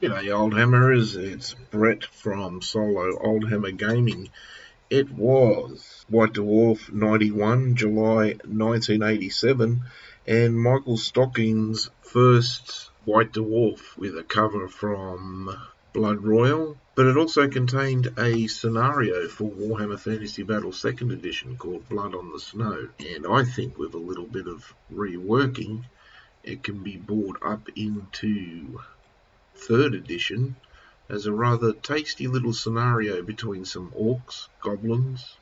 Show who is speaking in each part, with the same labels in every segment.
Speaker 1: G'day Oldhammers, it's Brett from Solo Oldhammer Gaming. It was White Dwarf 91, July 1987, and Michael Stockin's first White Dwarf with a cover from Blood Royal, but it also contained a scenario for Warhammer Fantasy Battle 2nd Edition called Blood on the Snow, and I think with a little bit of reworking, it can be brought up into 3rd edition as a rather tasty little scenario between some orcs, goblins,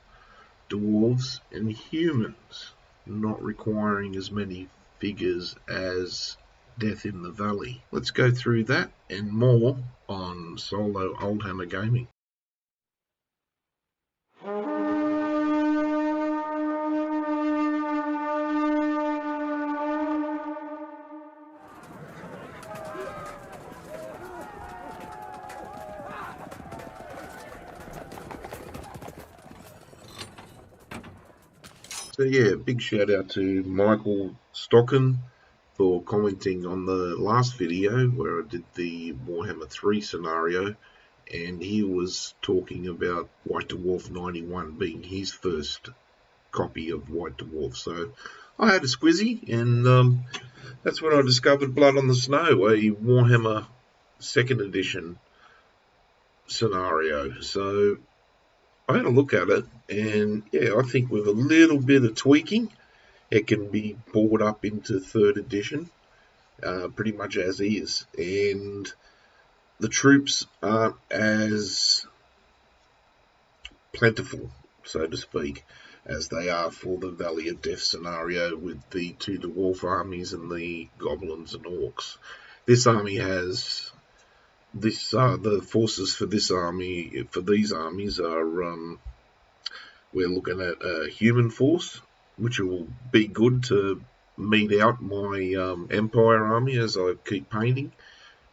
Speaker 1: dwarves, and humans, not requiring as many figures as Death in the Valley. Let's go through that and more on Solo Oldhammer Gaming. So yeah, big shout out to Michael Stockin for commenting on the last video where I did the Warhammer 3 scenario, and he was talking about White Dwarf 91 being his first copy of White Dwarf. So I had a squizzy, and that's when I discovered Blood on the Snow, a Warhammer 2nd edition scenario. So I had a look at it, and yeah, I think with a little bit of tweaking, it can be brought up into 3rd edition, pretty much as is. And the troops aren't as plentiful, so to speak, as they are for the Valley of Death scenario with the 2 dwarf armies and the goblins and orcs. This army has the forces for this army, for these armies are we're looking at a human force, which will be good to meet out my Empire army as I keep painting,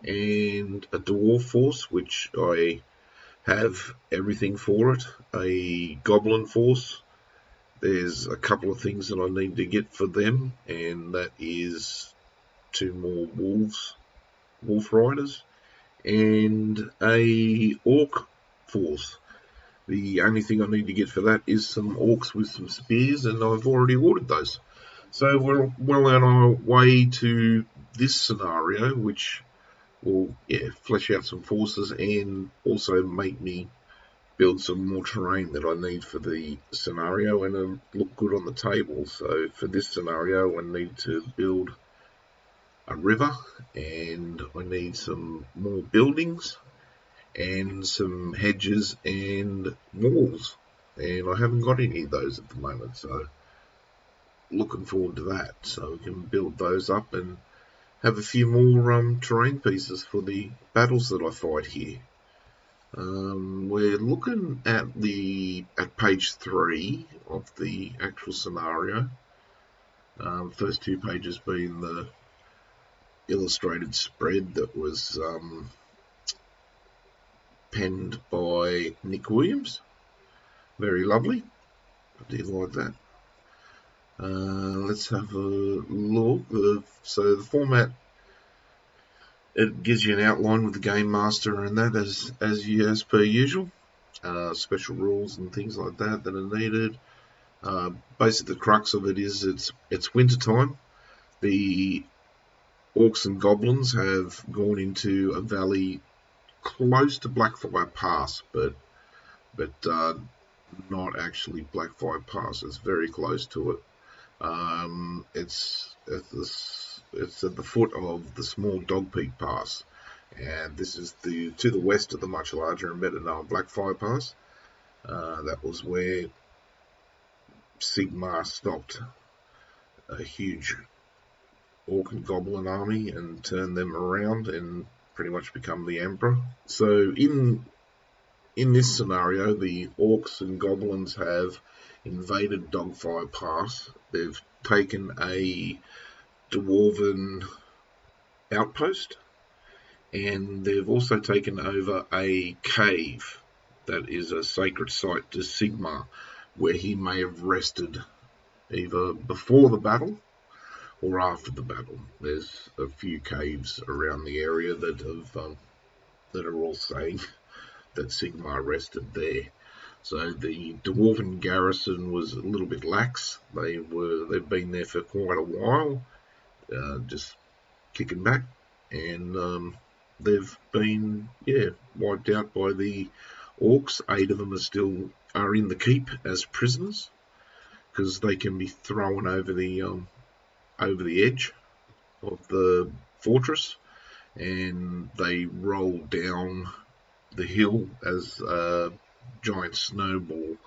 Speaker 1: and a dwarf force, which I have everything for it, a goblin force. There's a couple of things that I need to get for them, and that is 2 more wolf riders, and a orc force. The only thing I need to get for that is some orcs with some spears, and I've already ordered those. So we're well on our way to this scenario, which will flesh out some forces and also make me build some more terrain that I need for the scenario and look good on the table. So for this scenario, I need to build a river, and I need some more buildings and some hedges and walls, and I haven't got any of those at the moment, so looking forward to that, so we can build those up and have a few more terrain pieces for the battles that I fight here. We're looking at page 3 of the actual scenario. First 2 pages being the illustrated spread that was penned by Nick Williams. Very lovely. I did like that. Let's have a look. So the format, it gives you an outline with the game master and that as per usual. Special rules and things like that are needed. Basically, the crux of it is it's winter time. The orcs and goblins have gone into a valley close to Blackfire Pass, but not actually Blackfire Pass. It's very close to it. It's at the foot of the small Dog Peak Pass, and this is to the west of the much larger and better known Blackfire Pass. That was where Sigmar stopped a huge orc and goblin army and turned them around and pretty much become the emperor. So in this scenario, the orcs and goblins have invaded Dogfire Pass. They've taken a dwarven outpost, and they've also taken over a cave that is a sacred site to Sigmar, where he may have rested either before the battle or after the battle. There's a few caves around the area that have that are all saying that Sigmar rested there. So the Dwarven garrison was a little bit lax. They've been there for quite a while, just kicking back, and they've been wiped out by the orcs. 8 of them are in the keep as prisoners because they can be thrown over the edge of the fortress, and they roll down the hill as a giant snowball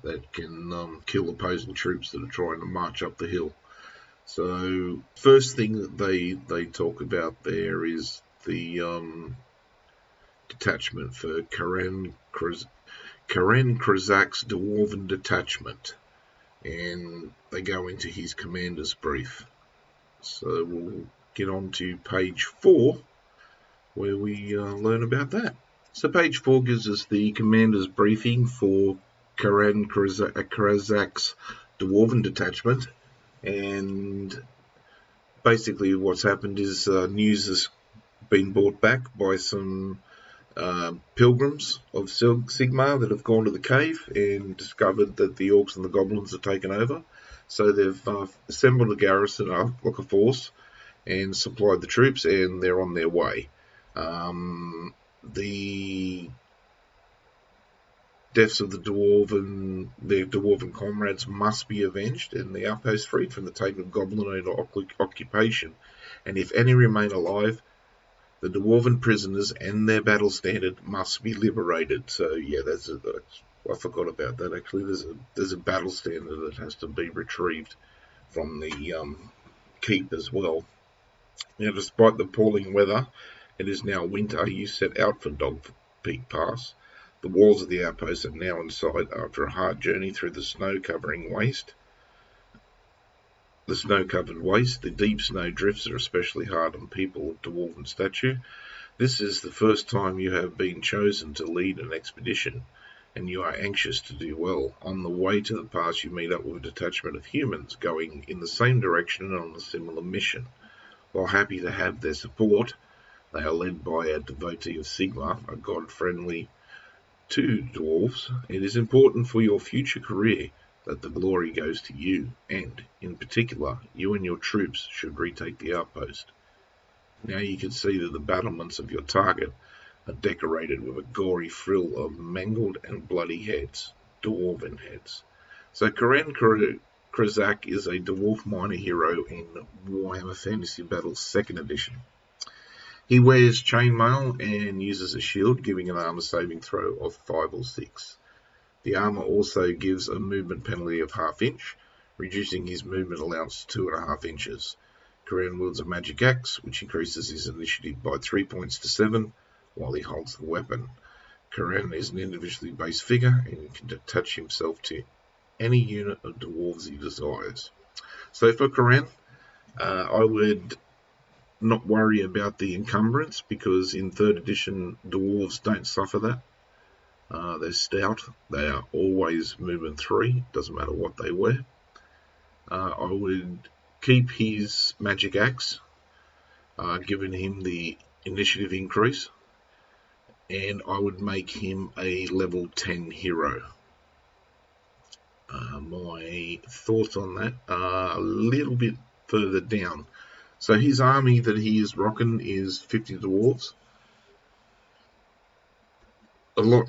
Speaker 1: that can kill opposing troops that are trying to march up the hill. So first thing that they talk about there is the detachment for Karen Krazak's Dwarven detachment, and they go into his commander's brief. So we'll get on to page 4, where we learn about that. So page 4 gives us the commander's briefing for Karen Krazak's Dwarven detachment, and basically what's happened is news has been brought back by some pilgrims of Sigmar that have gone to the cave and discovered that the orcs and the goblins have taken over. So they've assembled a garrison, like a force, and supplied the troops, and they're on their way. The deaths of their dwarven comrades must be avenged, and the outpost freed from the tape of goblinoid occupation. And if any remain alive, the dwarven prisoners and their battle standard must be liberated. So yeah, I forgot about that. Actually, there's a battle standard that has to be retrieved from the keep as well. Now, despite the appalling weather, it is now winter. You set out for Dog Peak Pass. The walls of the outpost are now in sight after a hard journey through the snow-covered waste. The deep snow drifts are especially hard on people of dwarven stature. This is the first time you have been chosen to lead an expedition, and you are anxious to do well. On the way to the pass, you meet up with a detachment of humans going in the same direction and on a similar mission. While happy to have their support, they are led by a devotee of Sigmar, a god friendly to dwarves. It is important for your future career that the glory goes to you, and, in particular, you and your troops should retake the outpost. Now you can see that the battlements of your target are decorated with a gory frill of mangled and bloody heads, dwarven heads. So Karen Krazak is a dwarf minor hero in Warhammer Fantasy Battles 2nd edition. He wears chainmail and uses a shield, giving an armor saving throw of 5 or 6. The armor also gives a movement penalty of ½ inch, reducing his movement allowance to 2.5 inches. Karen wields a magic axe, which increases his initiative by 3 points to 7 while he holds the weapon. Karen is an individually based figure and can attach himself to any unit of dwarves he desires. So for Karen, I would not worry about the encumbrance, because in 3rd edition dwarves don't suffer that. They're stout. They are always movement 3, doesn't matter what they wear. I would keep his magic axe, giving him the initiative increase, and I would make him a level 10 hero. My thoughts on that are a little bit further down. So his army that he is rocking is 50 dwarves. A lot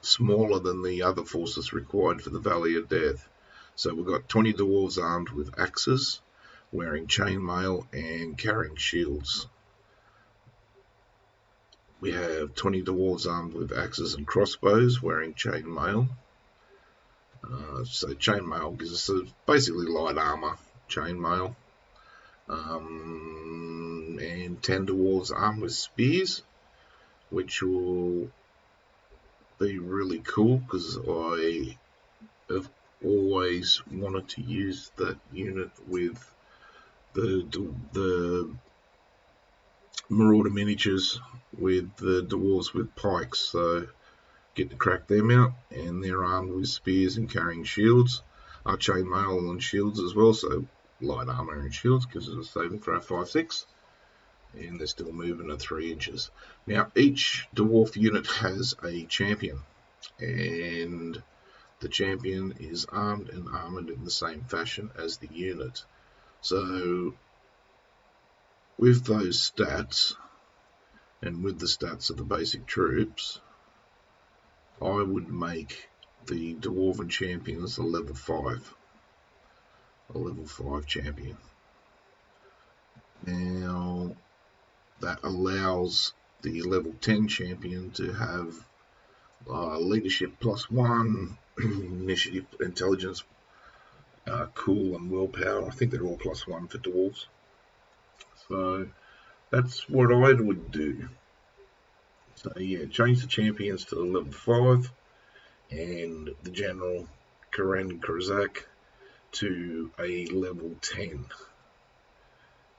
Speaker 1: smaller than the other forces required for the Valley of Death. So we've got 20 dwarves armed with axes, wearing chainmail and carrying shields. We have 20 dwarves armed with axes and crossbows, wearing chainmail. So chainmail gives us basically light armor, chainmail. And 10 dwarves armed with spears, which will be really cool because I have always wanted to use that unit with the Marauder miniatures with the dwarves with pikes. So get to crack them out, and they're armed with spears and carrying shields. Chainmail and shields as well, so light armor and shields gives us a saving throw 5/6. and they're still moving at 3 inches. Now, each dwarf unit has a champion, and the champion is armed and armoured in the same fashion as the unit. So, with those stats, and with the stats of the basic troops, I would make the Dwarven champions a level 5. A level 5 champion. Now, that allows the level 10 champion to have leadership +1, initiative, intelligence, cool, and willpower. I think they're all +1 for dwarves. So that's what I would do. So yeah, change the champions to the level 5, and the general Karen Krazak to a level 10.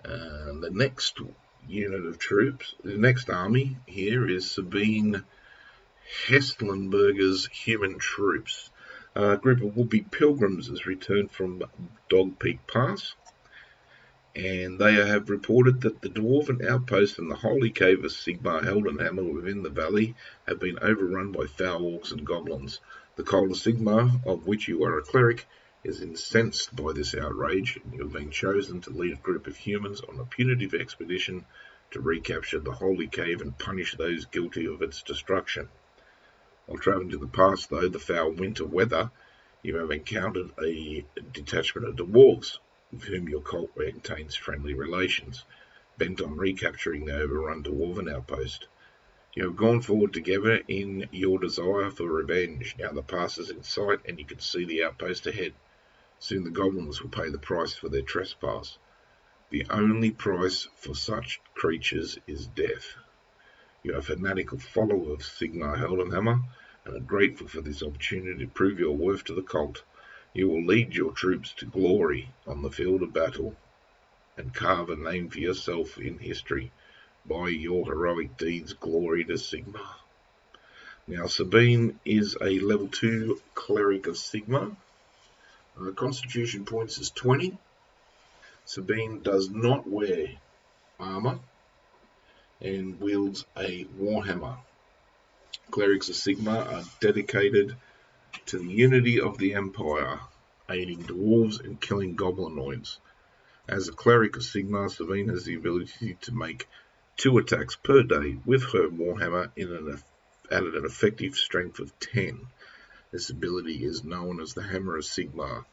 Speaker 1: The next unit of troops, the next army here is Sabine Hestlenberger's human troops. A group of would-be pilgrims has returned from Dog Peak Pass, and they have reported that the dwarven outpost and the holy cave of Sigmar Heldenhammer within the valley have been overrun by foul orcs and goblins. The cult of Sigmar, of which you are a cleric, is incensed by this outrage, and you have been chosen to lead a group of humans on a punitive expedition to recapture the holy cave and punish those guilty of its destruction. While travelling to the past, though, the foul winter weather, you have encountered a detachment of dwarves, with whom your cult maintains friendly relations, bent on recapturing the overrun dwarven outpost. You have gone forward together in your desire for revenge. Now the pass is in sight, and you can see the outpost ahead. Soon the goblins will pay the price for their trespass. The only price for such creatures is death. You are a fanatical follower of Sigmar Heldenhammer, and are grateful for this opportunity to prove your worth to the cult. You will lead your troops to glory on the field of battle, and carve a name for yourself in history. By your heroic deeds, glory to Sigmar. Now, Sabine is a level 2 cleric of Sigmar. Constitution points is 20. Sabine does not wear armour and wields a Warhammer. Clerics of Sigmar are dedicated to the unity of the Empire, aiding dwarves and killing goblinoids. As a cleric of Sigmar, Sabine has the ability to make 2 attacks per day with her Warhammer at an effective strength of 10. This ability is known as the Hammer of Sigmar.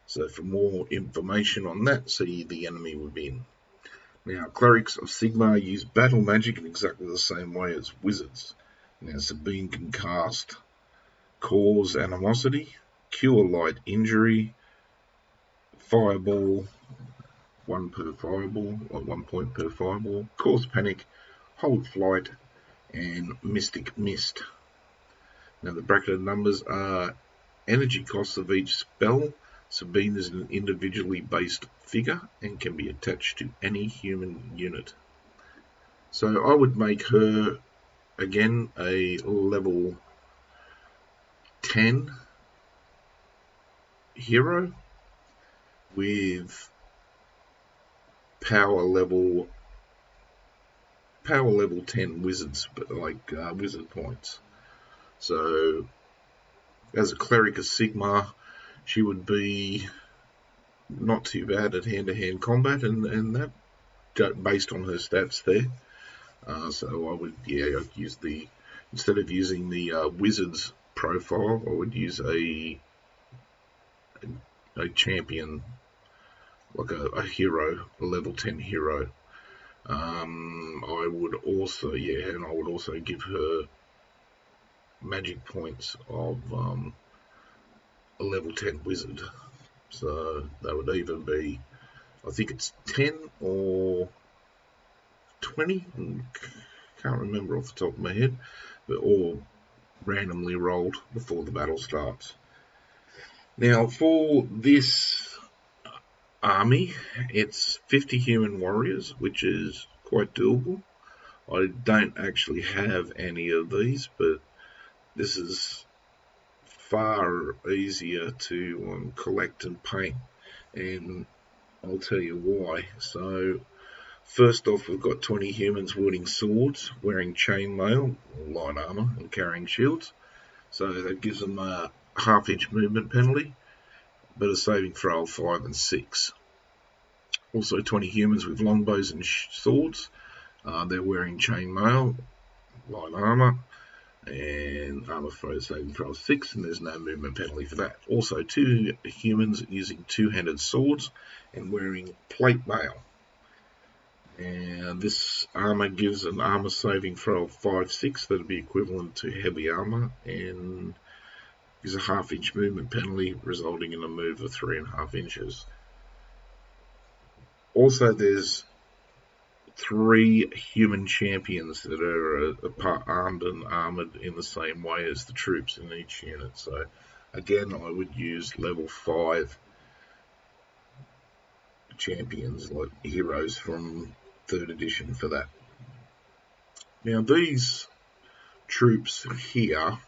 Speaker 1: So for more information on that, see the enemy within. Now, clerics of Sigmar use battle magic in exactly the same way as wizards. Now, Sabine can cast Cause Animosity, Cure Light Injury, Fireball, 1 per fireball, or 1 point per fireball, Cause Panic, Hold Flight, and Mystic Mist. Now, the bracketed numbers are energy costs of each spell. Sabine is an individually based figure and can be attached to any human unit. So I would make her, again, a level 10 hero with power level 10 wizards, but like wizard points. So as a cleric of Sigmar, she would be not too bad at hand-to-hand combat, and that based on her stats there. So I would, I'd use instead of using the wizard's profile, I would use a champion, like a hero, a level 10 hero. I would also, and I would also give her magic points of a level 10 wizard. So that would either be, I think it's 10 or 20, can't remember off the top of my head, but all randomly rolled before the battle starts. Now, for this army, it's 50 human warriors, which is quite doable. I don't actually have any of these, but this is far easier to collect and paint, and I'll tell you why. So First off, we've got 20 humans wielding swords, wearing chainmail, light armour, and carrying shields. So that gives them a half-inch movement penalty, but a saving throw of 5 and 6. Also 20 humans with longbows and swords. They're wearing chainmail, light armour, and armour throw saving throw of 6, and there's no movement penalty for that. Also 2 humans using two-handed swords and wearing plate mail. And this armour gives an armour saving throw of 5/6, that would be equivalent to heavy armour, and is a half-inch movement penalty, resulting in a move of 3.5 inches. Also, there's 3 human champions that are armed and armoured in the same way as the troops in each unit. So, again, I would use level 5 champions, like heroes from 3rd edition for that. Now, these troops here,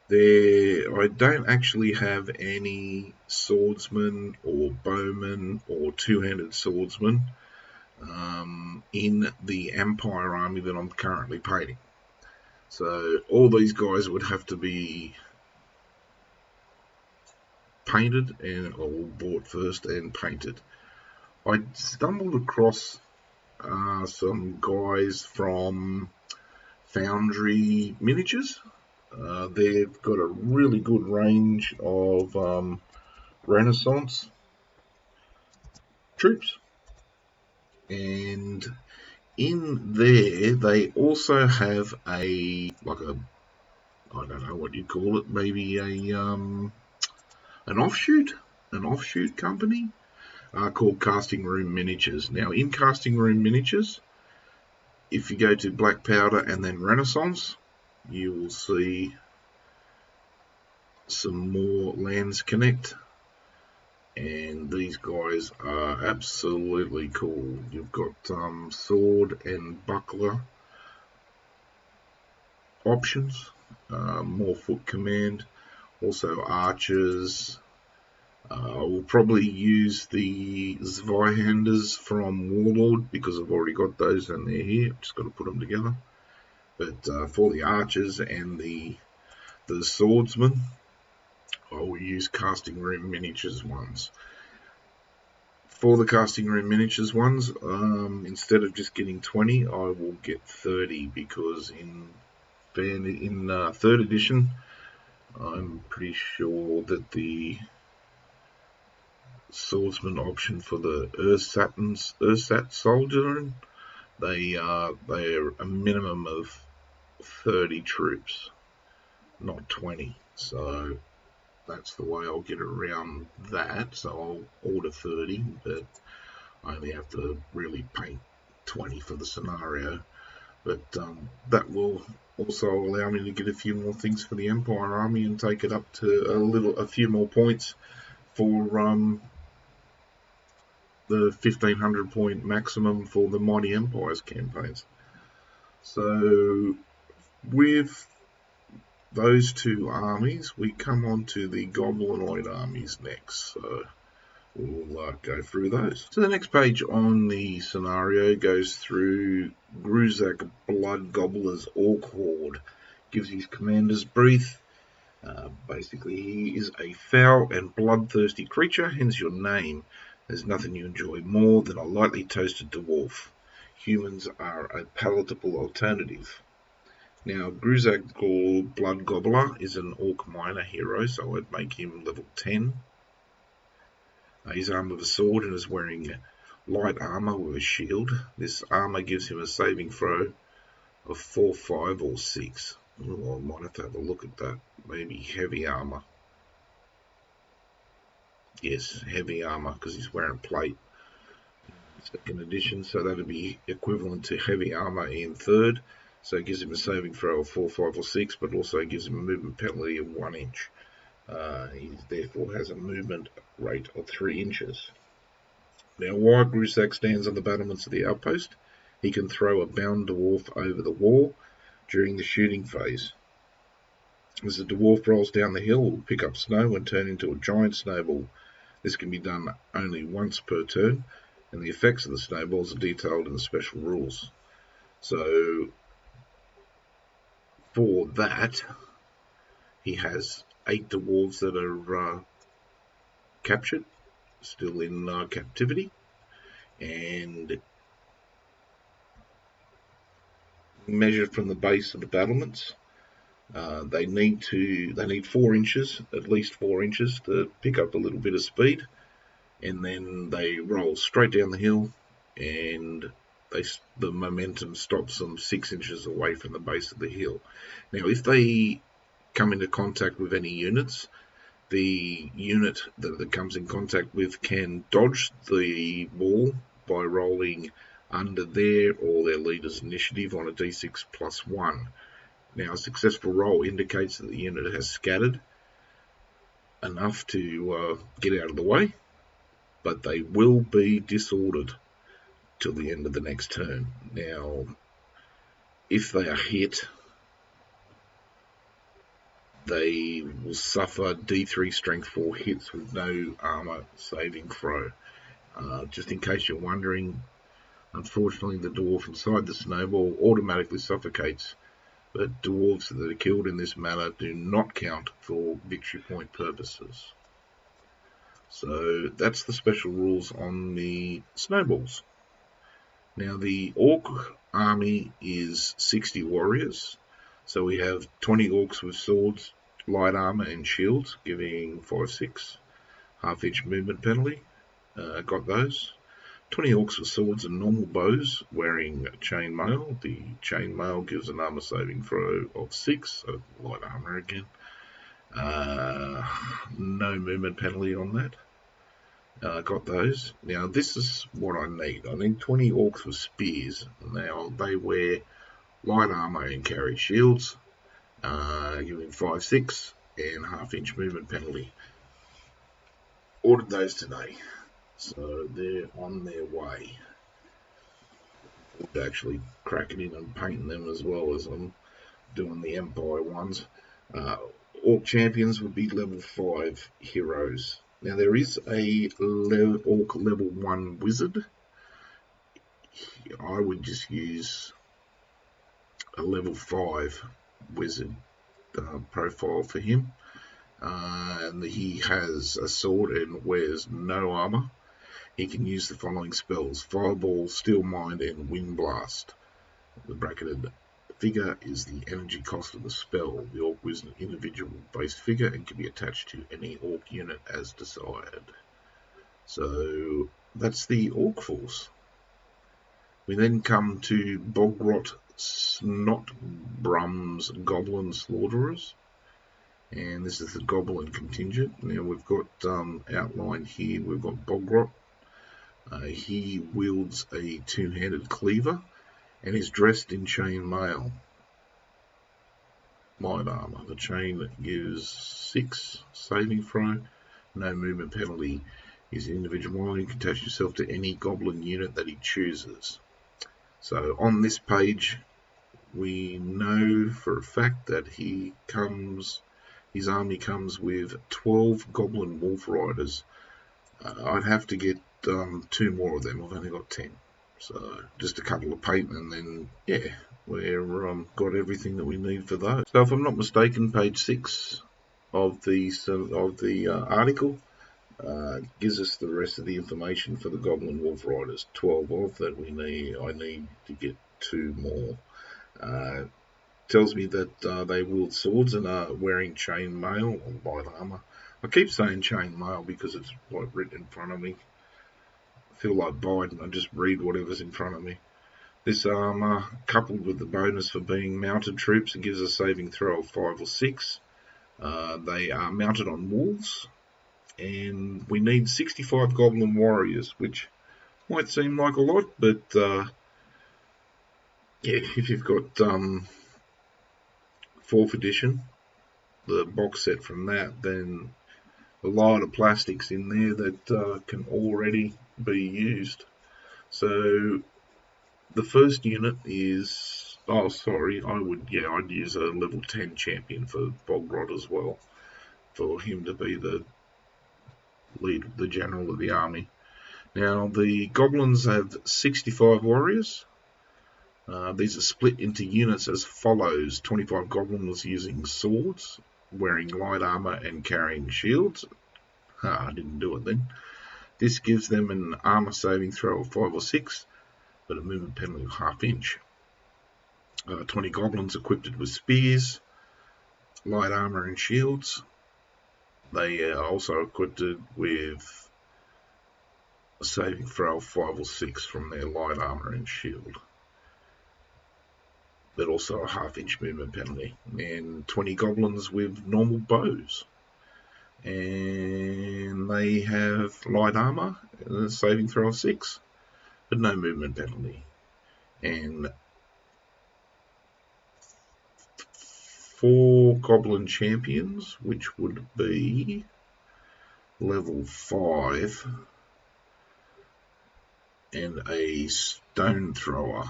Speaker 1: I don't actually have any swordsmen or bowmen or two-handed swordsmen in the Empire army that I'm currently painting. So all these guys would have to be painted or bought first and painted. I stumbled across some guys from Foundry Miniatures. They've got a really good range of Renaissance troops, and in there they also have I don't know what you call it, maybe an offshoot company called Casting Room Miniatures. Now, in Casting Room Miniatures, if you go to Black Powder and then Renaissance, you will see some more Lands Connect, and these guys are absolutely cool. You've got sword and buckler options, more foot command, also archers. I will probably use the Zweihanders from Warlord because I've already got those and they're here. I've just got to put them together. But for the archers and the swordsmen, I will use Casting Room Miniatures ones. For the Casting Room Miniatures ones, instead of just getting 20, I will get 30 because in 3rd edition, I'm pretty sure that the swordsman option for the Ursat soldier, they are a minimum of 30 troops, not 20. So that's the way I'll get around that. So I'll order 30, but I only have to really paint 20 for the scenario. But that will also allow me to get a few more things for the Empire army and take it up to a few more points for the 1500 point maximum for the Mighty Empires campaigns. So with those 2 armies, we come on to the Goblinoid armies next. So we'll go through those. So the next page on the scenario goes through Gruzak Blood Gobbler's Orc Horde. Gives his commander's brief. Basically, he is a foul and bloodthirsty creature, hence your name. There's nothing you enjoy more than a lightly toasted dwarf. Humans are a palatable alternative. Now, Gruzak Blood Gobbler is an Orc Miner hero, so I'd make him level 10. He's armed with a sword and is wearing light armour with a shield. This armour gives him a saving throw of 4, 5 or 6. Oh, I might have to have a look at that. Maybe heavy armour. Yes, heavy armour, because he's wearing plate. 2nd edition, so that would be equivalent to heavy armour in 3rd. So it gives him a saving throw of 4, 5 or 6, but also gives him a movement penalty of 1 inch. He therefore has a movement rate of 3 inches. Now, while Gruzak stands on the battlements of the outpost, he can throw a bound dwarf over the wall during the shooting phase. As the dwarf rolls down the hill, it will pick up snow and turn into a giant snowball. This can be done only once per turn, and the effects of the snowballs are detailed in the special rules. So for that, he has 8 dwarves that are captured, still in captivity, and measured from the base of the battlements. They need 4 inches, at least 4 inches, to pick up a little bit of speed, and then they roll straight down the hill, and the momentum stops them 6 inches away from the base of the hill. Now, if they come into contact with any units, the unit that it comes in contact with can dodge the wall by rolling under their or their leader's initiative on a d6 plus 1. Now, a successful roll indicates that the unit has scattered enough to get out of the way, but they will be disordered till the end of the next turn. Now, if they are hit, they will suffer D3 Strength 4 hits with no armor saving throw. Just in case you're wondering, unfortunately the dwarf inside the snowball automatically suffocates, but dwarves that are killed in this manner do not count for victory point purposes. So that's the special rules on the snowballs. Now the orc army is 60 warriors, so we have 20 orcs with swords, light armor and shields, giving 5/6, half-inch movement penalty. Got those. 20 orcs with swords and normal bows, wearing chainmail. The chainmail gives an armor saving throw of 6, so light armor again. No movement penalty on that. Got those. Now this is what I need. I need 20 orcs with spears. Now they wear light armor and carry shields, giving 5/6 and half-inch movement penalty. Ordered those today, so they're on their way. Actually cracking in and painting them as well as I'm doing the Empire ones. Orc champions would be level 5 heroes. Now there is a orc level 1 wizard. I would just use a level 5 wizard profile for him. And he has a sword and wears no armor. He can use the following spells: Fireball, Steel Mind, and Wind Blast. The bracketed figure is the energy cost of the spell. The orc is an individual base figure and can be attached to any orc unit as desired. So that's the orc force. We then come to Bogrot Snotbrum's Goblin Slaughterers, and this is the Goblin contingent. Now we've got outlined here, we've got Bogrot. He wields a two-handed cleaver and is dressed in chain mail. Light armor. The chain gives 6 saving throw, no movement penalty. He's an individual and can attach himself to any goblin unit that he chooses. So on this page, we know for a fact that his army comes with 12 goblin wolf riders. I'd have to get 2 more of them. I've only got 10. So just a couple of paint, and then yeah, we've got everything that we need for those. So if I'm not mistaken, page 6 of the article gives us the rest of the information for the Goblin Wolf Riders. 12 of that we need. I need to get 2 more. Tells me that they wield swords and are wearing chain mail or light armor. I keep saying chain mail because it's like written in front of me. I feel like Biden, I just read whatever's in front of me. This armor, coupled with the bonus for being mounted troops, it gives a saving throw of 5 or 6. They are mounted on wolves, and we need 65 goblin warriors, which might seem like a lot, but yeah, if you've got 4th edition, the box set from that, then a lot of plastics in there that can already be used. So the first unit is, I'd use a level 10 champion for Bogrot as well, for him to be the lead, the general of the army. Now, the goblins have 65 warriors. These are split into units as follows: 25 goblins using swords, wearing light armor and carrying shields. I didn't do it then. This gives them an armor saving throw of 5 or 6, but a movement penalty of ½ inch. 20 goblins equipped with spears, light armor and shields. They are also equipped with a saving throw of 5 or 6 from their light armor and shield, but also a ½ inch movement penalty. And 20 goblins with normal bows. And they have light armor and a saving throw of 6, but no movement penalty. And 4 goblin champions, which would be level 5, and a stone thrower.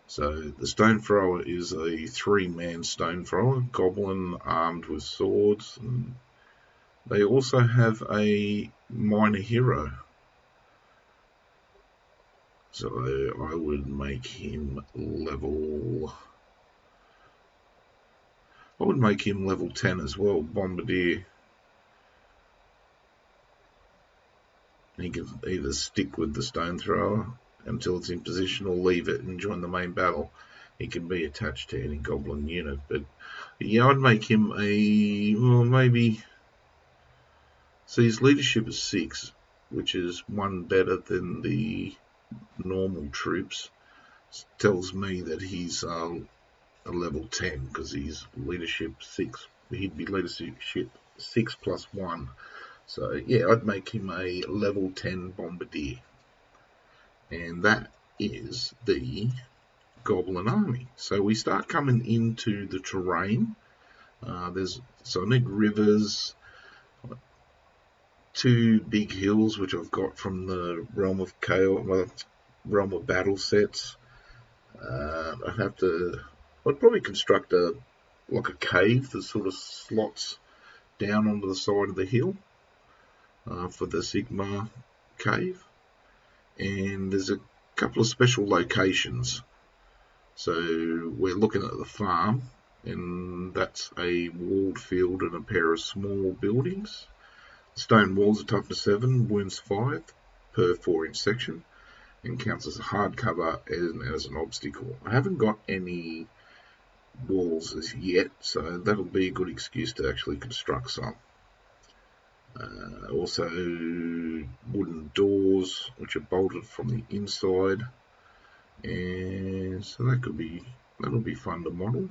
Speaker 1: So the stone thrower is a 3-man stone thrower, goblin armed with swords, and they also have a minor hero. So I would make him level 10 as well, Bombardier. He can either stick with the stone thrower until it's in position or leave it and join the main battle. He can be attached to any goblin unit, but yeah, I'd make him maybe. So his leadership is 6, which is 1 better than the normal troops. Tells me that he's a level 10 because he's leadership 6. He'd be leadership 6 plus 1. So yeah, I'd make him a level 10 Bombardier. And that is the Goblin army. So we start coming into the terrain. So I need rivers, 2 big hills, which I've got from the Realm of Chaos, Realm of Battle sets. I'd probably construct a cave that sort of slots down onto the side of the hill for the Sigma cave. And there's a couple of special locations. So we're looking at the farm, and that's a walled field and a pair of small buildings. Stone walls are toughness 7, wounds 5 per 4-inch section, and counts as a hard cover and as an obstacle. I haven't got any walls as yet, so that'll be a good excuse to actually construct some. Also wooden doors which are bolted from the inside, and so that'll be fun to model.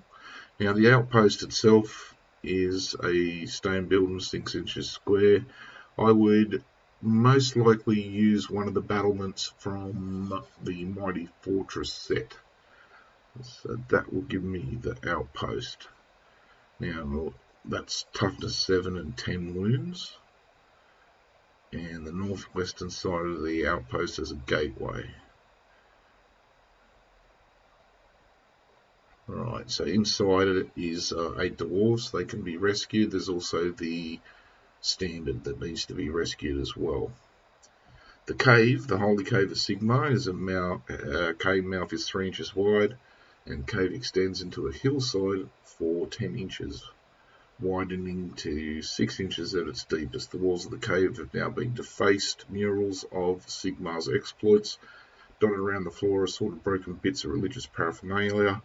Speaker 1: Now the outpost itself is a stone building 6 inches square. I would most likely use one of the battlements from the Mighty Fortress set. So that will give me the outpost. Now that's toughness 7 and 10 wounds. And the northwestern side of the outpost is a gateway. Right, so inside it is 8 dwarves. They can be rescued. There's also the standard that needs to be rescued as well. The cave, the Holy Cave of Sigma, is a cave mouth is 3 inches wide, and cave extends into a hillside for 10 inches, widening to 6 inches at its deepest. The walls of the cave have now been defaced. Murals of Sigma's exploits dotted around the floor are sort of broken bits of religious paraphernalia.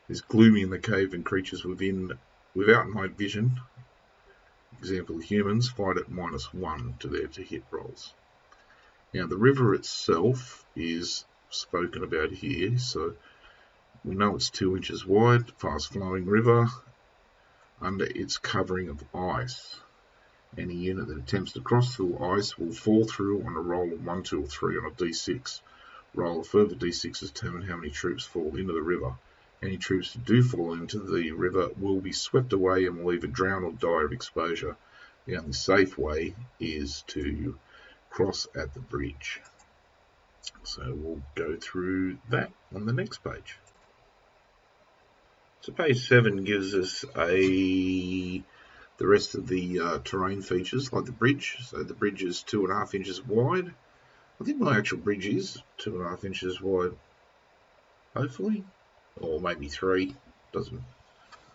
Speaker 1: It is gloomy in the cave, and creatures without night vision, example humans, fight at -1 to their hit rolls. Now the river itself is spoken about here, so we know it's 2 inches wide, fast flowing river. Under its covering of ice, any unit that attempts to cross through ice will fall through on a roll of 1, 2, or 3 on a d6. Roll a further d6 to determine how many troops fall into the river. Any troops that do fall into the river will be swept away and will either drown or die of exposure. The only safe way is to cross at the bridge. So we'll go through that on the next page. So page 7 gives us a the rest of the terrain features, like the bridge. So the bridge is 2.5 inches wide. I think my actual bridge is 2.5 inches wide, hopefully, or maybe 3. Doesn't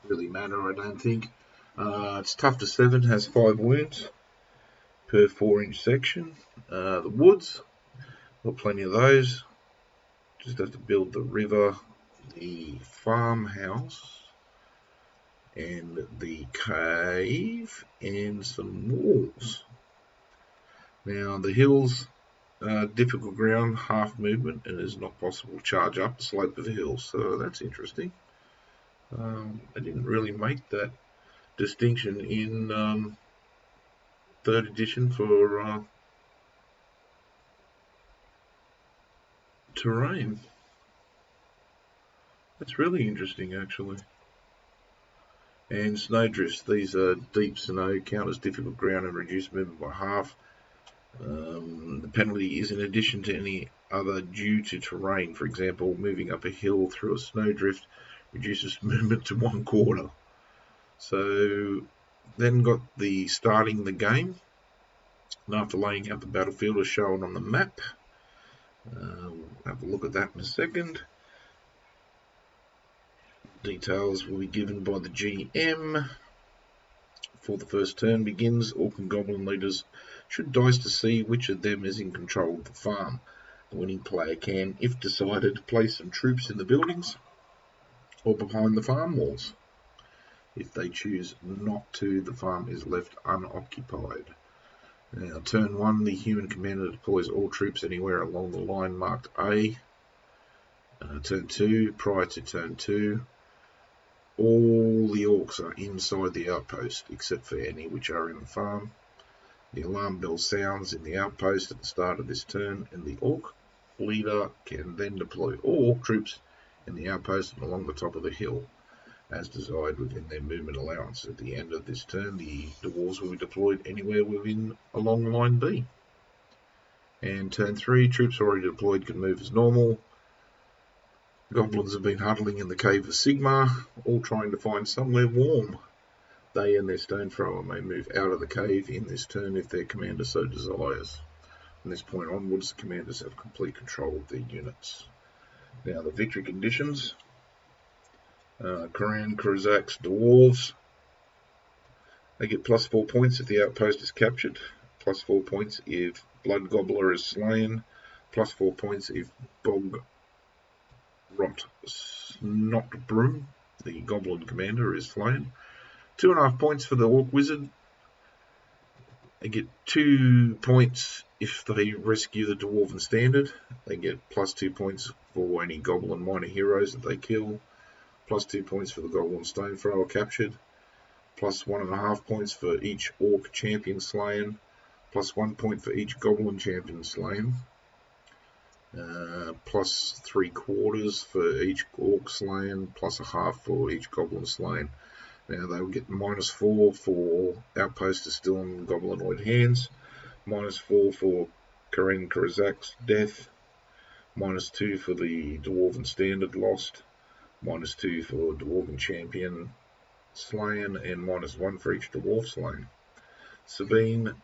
Speaker 1: really matter, I don't think. It's tough to 7, has 5 wounds per 4-inch section. The woods, got plenty of those. Just have to build the river, the farmhouse, and the cave, and some walls. Now the hills, difficult ground, half movement, and it is not possible to charge up the slope of the hill. So that's interesting. I didn't really make that distinction in 3rd edition for terrain. That's really interesting, actually. And snowdrifts. These are deep snow, count as difficult ground and reduce movement by half. The penalty is in addition to any other due to terrain. For example, moving up a hill through a snowdrift reduces movement to 1/4. So then got the starting the game. And after laying out the battlefield as shown on the map, we'll have a look at that in a second. Details will be given by the GM. Before the first turn begins, Orc and Goblin leaders should dice to see which of them is in control of the farm. The winning player can, if decided, place some troops in the buildings or behind the farm walls. If they choose not to, the farm is left unoccupied. Now, turn 1, the human commander deploys all troops anywhere along the line marked A. Turn 2, prior to turn 2, all the orcs are inside the outpost, except for any which are in the farm. The alarm bell sounds in the outpost at the start of this turn, and the orc leader can then deploy all orc troops in the outpost and along the top of the hill, as desired within their movement allowance. At the end of this turn, the dwarves will be deployed anywhere within along line B. And turn 3, troops already deployed can move as normal. Goblins have been huddling in the cave of Sigmar, all trying to find somewhere warm. They and their stone thrower may move out of the cave in this turn if their commander so desires. From this point onwards, the commanders have complete control of their units. Now the victory conditions. Koran Kruzak's dwarves. They get +4 points if the outpost is captured, +4 points if Blood Gobbler is slain, +4 points if Bog Rot Snotbroom, the Goblin commander, is slain. 2.5 points for the Orc Wizard. They get 2 points if they rescue the Dwarven Standard. They get +2 points for any Goblin minor heroes that they kill. +2 points for the Goblin Stone Thrower captured. +1.5 points for each Orc champion slain. +1 point for each Goblin champion slain. +3/4 for each Orc slain, +1/2 for each Goblin slain. Now they will get -4 for Outpost is still in Goblinoid hands, -4 for Karen Kruzak's death, -2 for the Dwarven Standard lost, -2 for Dwarven Champion slain, and -1 for each Dwarf slain. Sabine,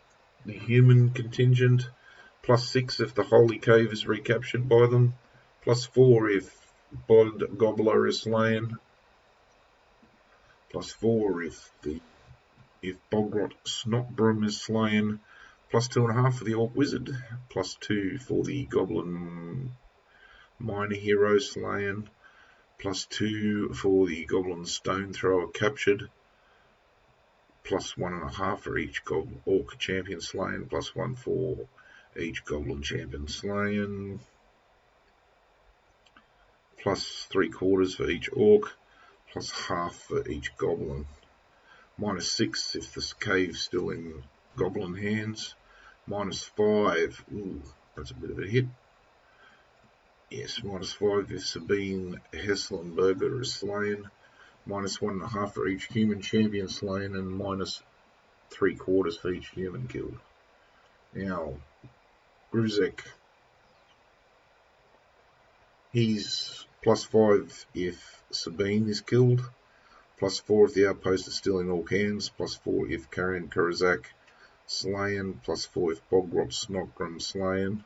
Speaker 1: the human contingent, +6 if the Holy Cave is recaptured by them, +4 if Blood Gobbler is slain, +4 if Bogrot Snotbroom is slain, +2.5 for the Orc Wizard, +2 for the Goblin Minor Hero slain, +2 for the Goblin Stone Thrower captured, +1.5 for each Orc Champion slain, +1 for each Goblin Champion slain, +3/4 for each Orc, +1/2 for each Goblin. -6 if the cave's still in Goblin hands. -5, ooh, that's a bit of a hit. Yes, -5 if Sabine Heslenberger is slain. -1.5 for each human champion slain, and -3/4 for each human killed. Now, Gruzek, he's +5 if Sabine is killed, +4 if the outpost is still in orc hands, +4 if Karen Kurzak slain, +4 if Bogrot Snotgrim slain,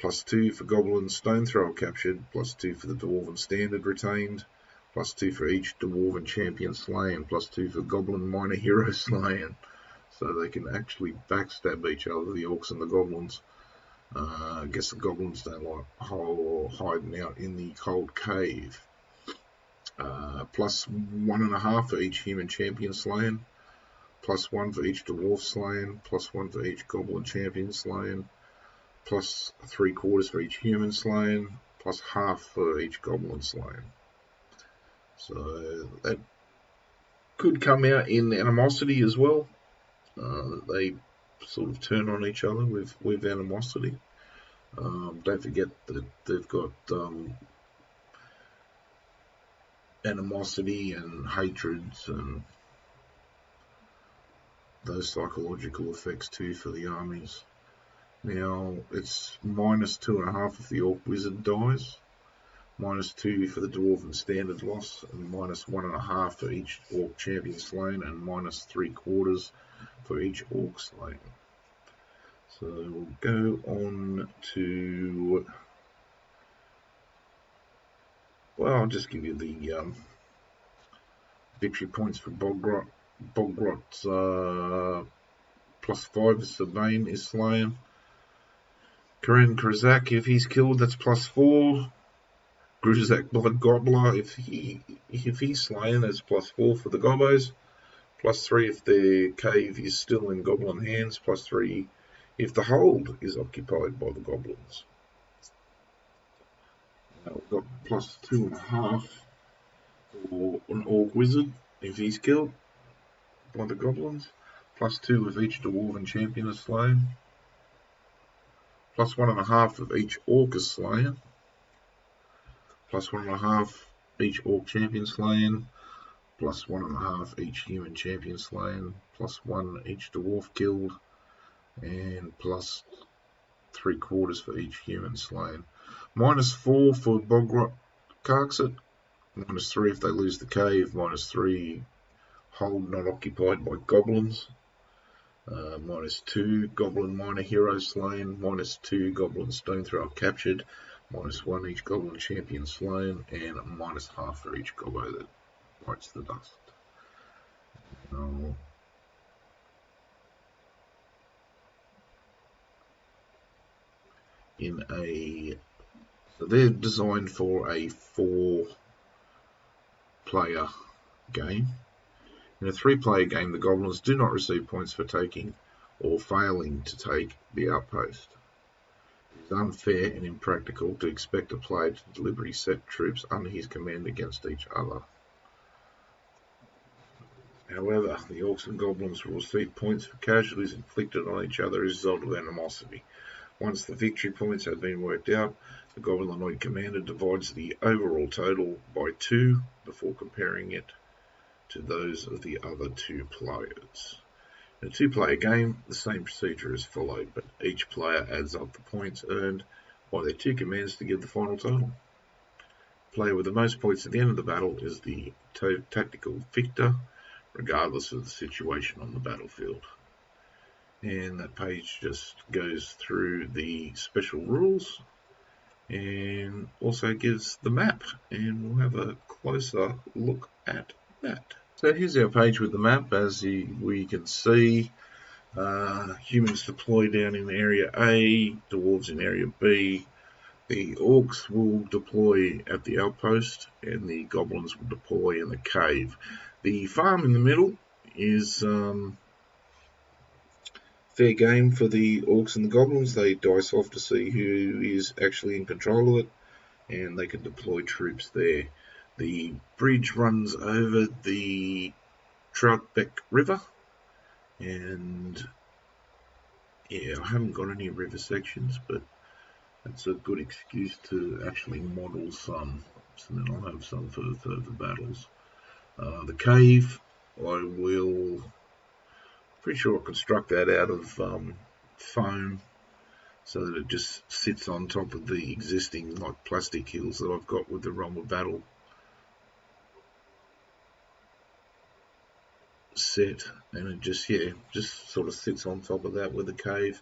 Speaker 1: +2 for Goblin Stone Thrower captured, +2 for the Dwarven Standard retained, +2 for each Dwarven Champion slain, +2 for Goblin Minor Hero slain. So they can actually backstab each other, the Orcs and the Goblins. I guess the Goblins don't like hiding out in the cold cave. +1.5 for each Human Champion slain, +1 for each Dwarf slain, +1 for each Goblin Champion slain, +3/4 for each Human slain, +half for each Goblin slain. So that could come out in animosity as well. They sort of turn on each other with animosity. Don't forget that they've got animosity and hatreds and those psychological effects too for the armies. Now it's -2.5 if the Orc Wizard dies, -2 for the Dwarven Standard loss, and -1.5 for each Orc Champion slain, and -3/4 for each Orc slain. So we'll go on to, well, I'll just give you the victory points for Bogrot. Bogrot's +5 if Sabine is slain. Karen Kurzak, if he's killed, that's +4. Gruzak Blood Gobbler, if he's slain, that's +4 for the Gobbos. +3 if the cave is still in Goblin hands. +3 if the hold is occupied by the Goblins. Now we've got +2.5 for an Orc Wizard if he's killed by the Goblins. +2 if each Dwarven Champion is slain. +1.5 if each Orc is slain. +1.5 each Orc Champion slain. +1.5 each Human Champion slain. +1 each Dwarf killed. And +3/4 for each Human slain. -4 for Bogrot Karkset. -3 if they lose the cave. -3 hold not occupied by Goblins. -2 Goblin Minor Hero slain. -2 Goblin Stone Thrower captured. -1 each Goblin Champion slain. And -half for each Gobbo that bites the dust. So they're designed for a 4-player game. In a 3-player game, the Goblins do not receive points for taking or failing to take the outpost. It is unfair and impractical to expect a player to deliberately set troops under his command against each other. However, the Orcs and Goblins will receive points for casualties inflicted on each other as a result of animosity. Once the victory points have been worked out, the Goblinoid commander divides the overall total by 2 before comparing it to those of the other 2 players. In a 2-player game, the same procedure is followed, but each player adds up the points earned by their 2 commands to give the final total. The player with the most points at the end of the battle is the tactical victor, regardless of the situation on the battlefield. And that page just goes through the special rules and also gives the map, and we'll have a closer look at that. So here's our page with the map. As we can see, humans deploy down in area A, dwarves in area B. The Orcs will deploy at the outpost, and the Goblins will deploy in the cave. The farm in the middle is fair game for the Orcs and the Goblins. They dice off to see who is actually in control of it, and they can deploy troops there. The bridge runs over the Troutbeck River, and yeah, I haven't got any river sections, but that's a good excuse to actually model some, so then I'll have some for further battles. The cave, pretty sure I'll construct that out of foam, so that it just sits on top of the existing plastic hills that I've got with the Realm of Battle set, and it just sort of sits on top of that with a cave.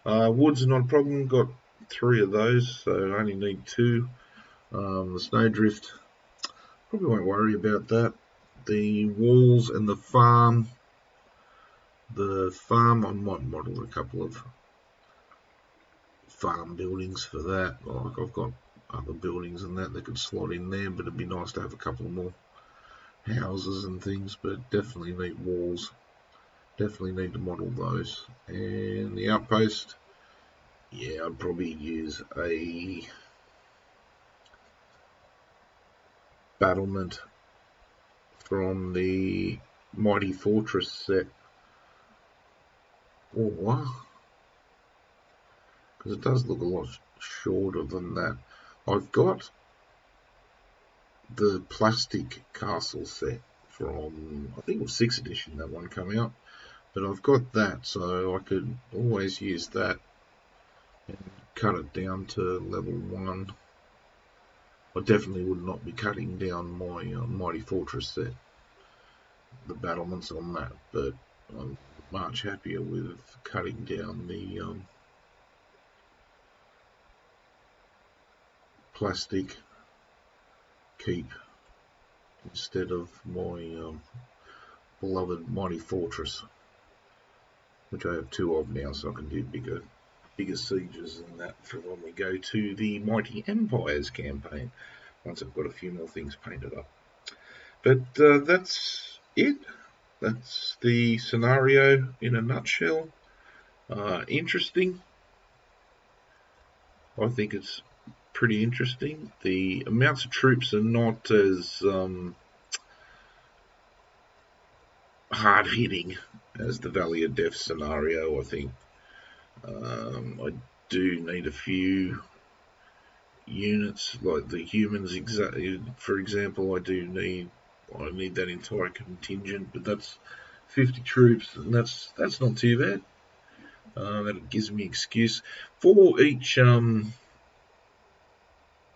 Speaker 1: Wood's not a problem. Got 3 of those, so I only need 2. The snowdrift, probably won't worry about that. The walls and the farm. The farm, I might model a couple of farm buildings for that. Like I've got other buildings and that could slot in there, but it'd be nice to have a couple more houses and things. But definitely need walls. Definitely need to model those. And the outpost, yeah, I'd probably use a battlement from the Mighty Fortress set. Or, because it does look a lot shorter than that. I've got the plastic castle set from, I think it was 6th edition, that one come out. But I've got that, so I could always use that and cut it down to level 1. I definitely would not be cutting down my Mighty Fortress set, the battlements on that, but I'm much happier with cutting down the plastic keep instead of my beloved Mighty Fortress, which I have 2 of now, so I can do bigger sieges than that for when we go to the Mighty Empires campaign, once I've got a few more things painted up. But that's it. That's the scenario in a nutshell. Interesting. I think it's pretty interesting. The amounts of troops are not as hard-hitting as the Valley of Death scenario, I think. I do need a few units, like the humans, for example. I need that entire contingent, but that's 50 troops, and that's not too bad. That gives me excuse. For each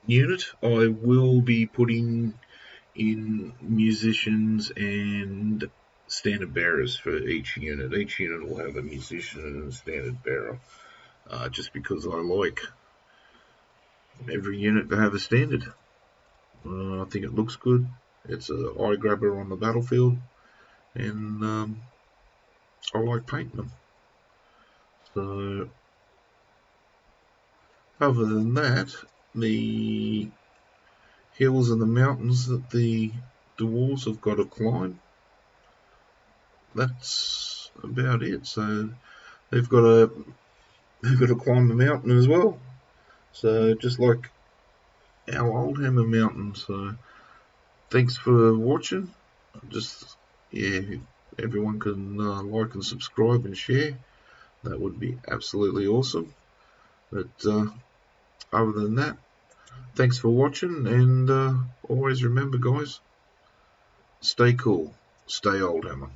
Speaker 1: unit, I will be putting in musicians and standard bearers for each unit. Each unit will have a musician and a standard bearer, just because I like every unit to have a standard. I think it looks good. It's an eye grabber on the battlefield, and I like painting them. So, other than that, the hills and the mountains that the dwarves have got to climb, that's about it. So they've got to climb the mountain as well. So just like our Oldhammer mountain. So thanks for watching. If everyone can like and subscribe and share, that would be absolutely awesome. But other than that, thanks for watching, and always remember, guys, stay cool, stay Oldhammer.